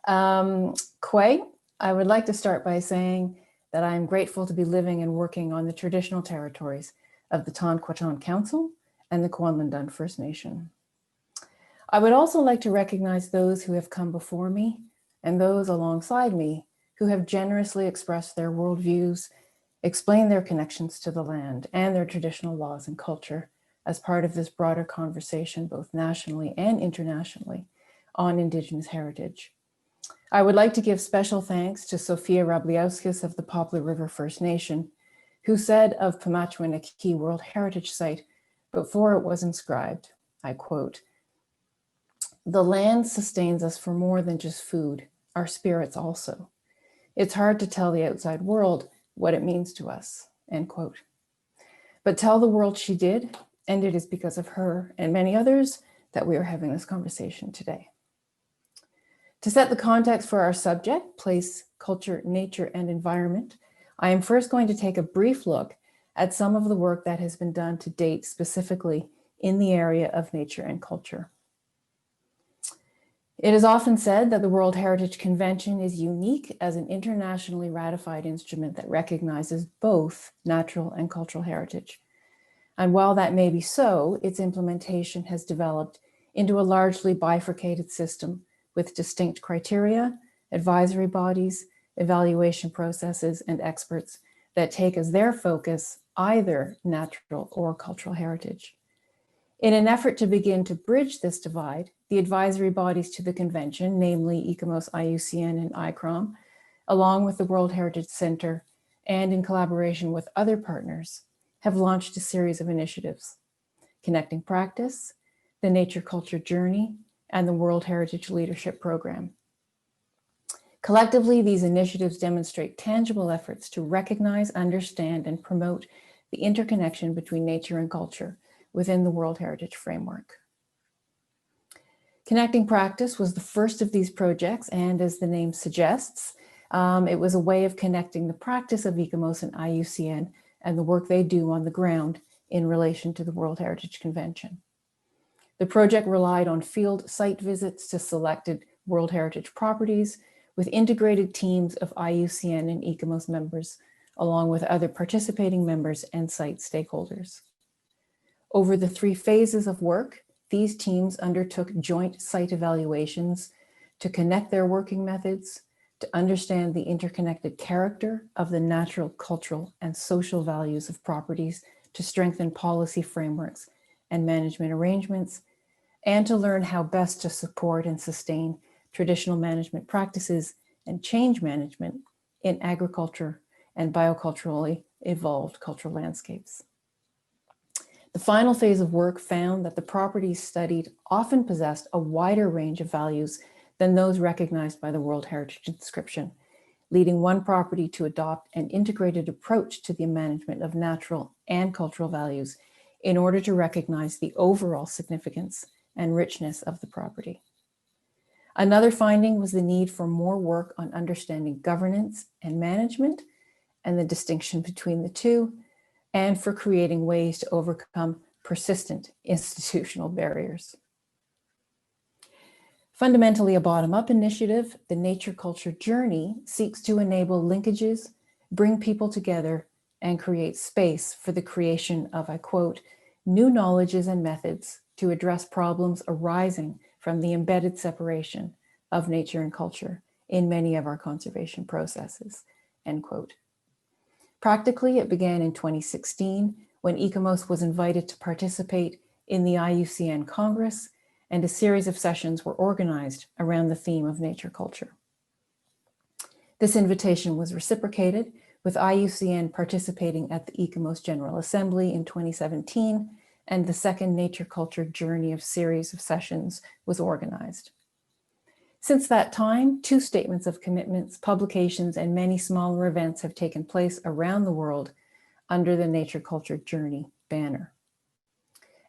Kwei, I would like to start by saying that I am grateful to be living and working on the traditional territories of the Tonquaton Council and the Kwanlundun First Nation. I would also like to recognize those who have come before me and those alongside me who have generously expressed their worldviews, explained their connections to the land and their traditional laws and culture as part of this broader conversation, both nationally and internationally, on Indigenous heritage. I would like to give special thanks to Sophia Rabliauskas of the Poplar River First Nation, who said of Pamatuan a key World Heritage Site before it was inscribed, I quote, "The land sustains us for more than just food, our spirits also. It's hard to tell the outside world what it means to us," end quote. But tell the world she did, and it is because of her and many others that we are having this conversation today. To set the context for our subject, place, culture, nature, and environment, I am first going to take a brief look at some of the work that has been done to date, specifically in the area of nature and culture. It is often said that the World Heritage Convention is unique as an internationally ratified instrument that recognizes both natural and cultural heritage. And while that may be so, its implementation has developed into a largely bifurcated system with distinct criteria, advisory bodies, evaluation processes, and experts that take as their focus either natural or cultural heritage. In an effort to begin to bridge this divide, the advisory bodies to the convention, namely ICOMOS, IUCN, and ICROM, along with the World Heritage Centre, and in collaboration with other partners, have launched a series of initiatives: Connecting Practice, the Nature Culture Journey, and the World Heritage Leadership Program. Collectively, these initiatives demonstrate tangible efforts to recognize, understand, and promote the interconnection between nature and culture within the World Heritage Framework. Connecting Practice was the first of these projects, and as the name suggests, it was a way of connecting the practice of ICOMOS and IUCN and the work they do on the ground in relation to the World Heritage Convention. The project relied on field site visits to selected World Heritage properties with integrated teams of IUCN and ICOMOS members, along with other participating members and site stakeholders. Over the 3 phases of work, these teams undertook joint site evaluations to connect their working methods, to understand the interconnected character of the natural, cultural, and social values of properties, to strengthen policy frameworks and management arrangements, and to learn how best to support and sustain traditional management practices and change management in agriculture and bioculturally evolved cultural landscapes. The final phase of work found that the properties studied often possessed a wider range of values than those recognized by the World Heritage Inscription, leading one property to adopt an integrated approach to the management of natural and cultural values in order to recognize the overall significance and richness of the property. Another finding was the need for more work on understanding governance and management and the distinction between the two, and for creating ways to overcome persistent institutional barriers. Fundamentally a bottom-up initiative, the Nature Culture Journey seeks to enable linkages, bring people together, and create space for the creation of, I quote, "new knowledges and methods to address problems arising from the embedded separation of nature and culture in many of our conservation processes," end quote. Practically, it began in 2016 when ICOMOS was invited to participate in the IUCN Congress, and a series of sessions were organized around the theme of nature culture. This invitation was reciprocated, with IUCN participating at the ICOMOS General Assembly in 2017, and the second Nature Culture Journey of series of sessions was organized. Since that time, 2 statements of commitments, publications, and many smaller events have taken place around the world under the Nature Culture Journey banner.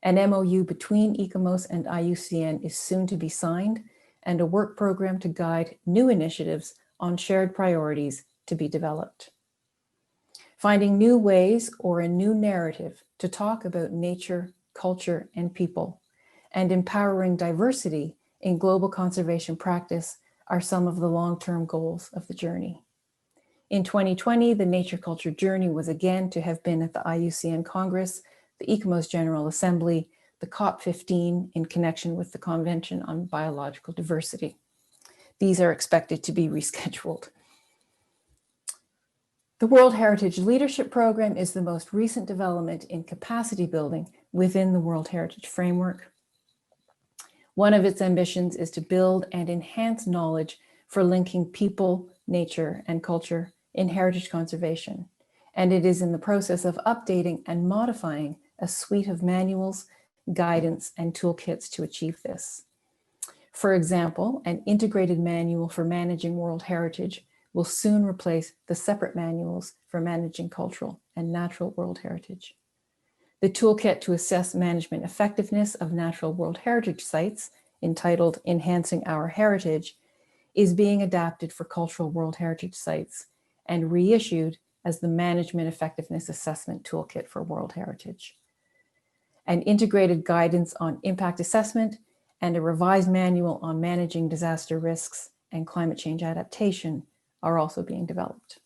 An MOU between ICOMOS and IUCN is soon to be signed, and a work program to guide new initiatives on shared priorities to be developed. Finding new ways or a new narrative to talk about nature, culture, and people, and empowering diversity in global conservation practice are some of the long-term goals of the journey. In 2020, the Nature Culture Journey was again to have been at the IUCN Congress, the ICOMOS General Assembly, the COP15 in connection with the Convention on Biological Diversity. These are expected to be rescheduled. The World Heritage Leadership Program is the most recent development in capacity building within the World Heritage Framework. One of its ambitions is to build and enhance knowledge for linking people, nature, and culture in heritage conservation, and it is in the process of updating and modifying a suite of manuals, guidance, and toolkits to achieve this. For example, an integrated manual for managing World Heritage will soon replace the separate manuals for managing cultural and natural World Heritage. The toolkit to assess management effectiveness of natural World Heritage sites, entitled Enhancing Our Heritage, is being adapted for cultural World Heritage sites and reissued as the Management Effectiveness Assessment Toolkit for World Heritage. An integrated guidance on impact assessment and a revised manual on managing disaster risks and climate change adaptation are also being developed.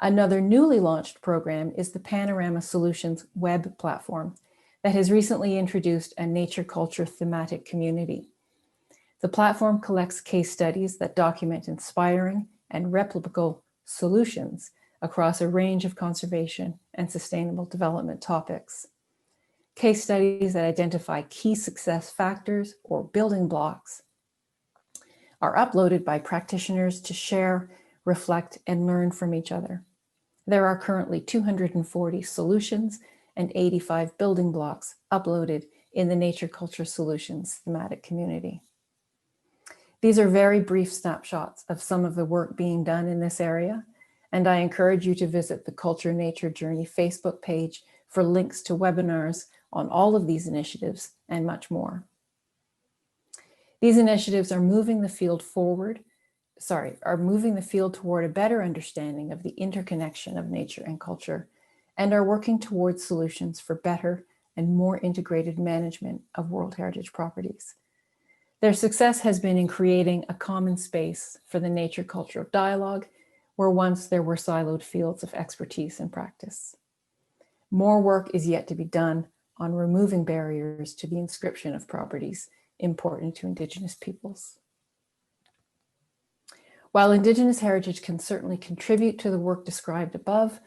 Another newly launched program is the Panorama Solutions web platform that has recently introduced a nature culture thematic community. The platform collects case studies that document inspiring and replicable solutions across a range of conservation and sustainable development topics. Case studies that identify key success factors or building blocks are uploaded by practitioners to share, reflect, and learn from each other. There are currently 240 solutions and 85 building blocks uploaded in the Nature Culture Solutions thematic community. These are very brief snapshots of some of the work being done in this area, and I encourage you to visit the Culture Nature Journey Facebook page for links to webinars on all of these initiatives and much more. These initiatives are moving the field toward a better understanding of the interconnection of nature and culture, and are working towards solutions for better and more integrated management of World Heritage properties. Their success has been in creating a common space for the nature culture dialogue, where once there were siloed fields of expertise and practice. More work is yet to be done on removing barriers to the inscription of properties important to Indigenous peoples. While Indigenous heritage can certainly contribute to the work described above,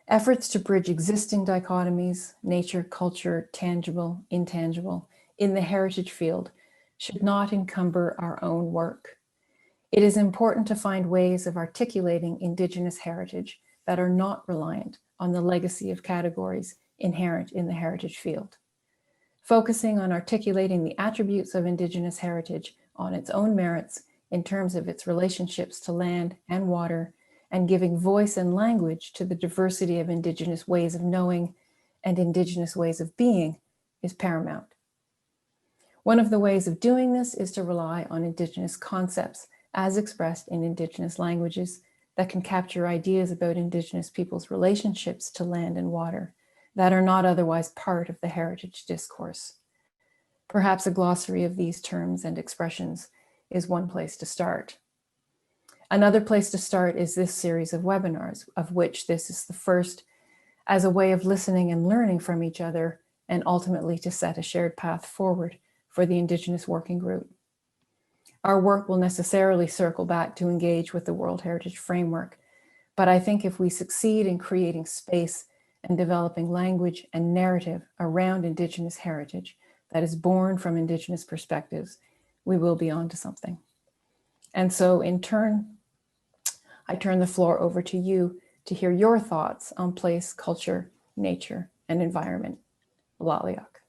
efforts to bridge existing dichotomies, nature, culture, tangible, intangible, in the heritage field should not encumber our own work. It is important to find ways of articulating Indigenous heritage that are not reliant on the legacy of categories inherent in the heritage field. Focusing on articulating the attributes of Indigenous heritage on its own merits in terms of its relationships to land and water, and giving voice and language to the diversity of Indigenous ways of knowing and Indigenous ways of being is paramount. One of the ways of doing this is to rely on Indigenous concepts as expressed in Indigenous languages that can capture ideas about Indigenous peoples' relationships to land and water that are not otherwise part of the heritage discourse. Perhaps a glossary of these terms and expressions is one place to start. Another place to start is this series of webinars, of which this is the first, as a way of listening and learning from each other, and ultimately to set a shared path forward for the Indigenous Working Group. Our work will necessarily circle back to engage with the World Heritage Framework, but I think if we succeed in creating space and developing language and narrative around Indigenous heritage that is born from Indigenous perspectives, we will be on to something. And so in turn, I turn the floor over to you to hear your thoughts on place, culture, nature, and environment. Laliak.